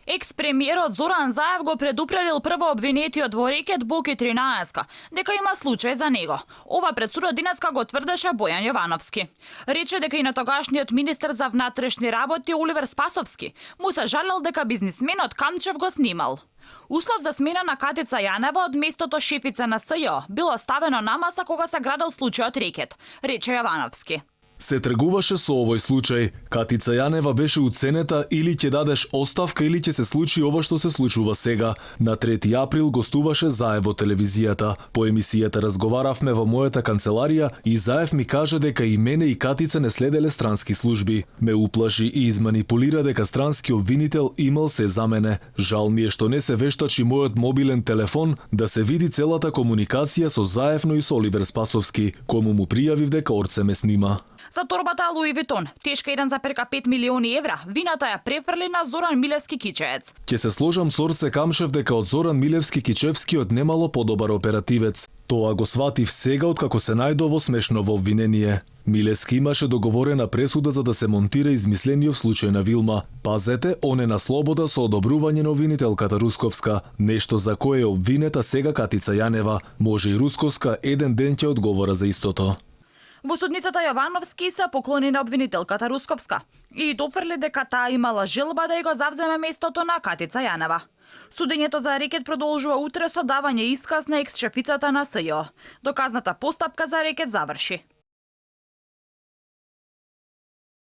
Екс-премиерот Зоран Заев го предупредил прво обвинетиот во рекет Боки 13 дека има случај за него. Ова пред судот денеска го тврдеше Бојан Јовановски. Рече дека и на тогашниот министер за внатрешни работи Оливер Спасовски му се жалел дека бизнисменот Камчев го снимал. Услов за смена на Катица Јанева од местото шефица на СЈО било ставено на маса кога се градел случајот рекет, рече Јовановски. Се тргуваше со овој случај. Катица Јанева беше уценета или ќе дадеш оставка или ќе се случи ова што се случува сега. На 3 април гостуваше Заев во телевизијата. По емисијата разговаравме во мојата канцеларија и Заев ми кажа дека и мене и Катица не следеле странски служби. Ме уплаши и изманипулира дека странски обвинител имал се за мене. Жал ми е што не се вештачи мојот мобилен телефон да се види целата комуникација со Заев, но и со Оливер Спасовски, кому му пријавив дека Орце ме снима. За торбата Луи Витон, тешка 1,5 милиони евра, вината ја префрли на Зоран Милевски Кичеец. Ќе се сложам со Орце Камшев дека од Зоран Милевски Кичевскиот немало подобар оперативец. Тоа го сватив сега откако се најдов во смешново обвинение. Милевски имаше договорена пресуда за да се монтира измислениот случај на Вилма. Пазете, он е на слобода со одобрување на обвинителката Русковска, нешто за кое е обвинета сега Катица Јанева. Може и Русковска еден ден ќе одговора за истото. Во судницата Јовановски се поклони на обвинителката Русковска и дофрли дека таа имала желба да ја го завземе местото на Катица Јанева. Судењето за рекет продолжува утре со давање исказ на екс-шефицата на СЈО. Доказната постапка за рекет заврши.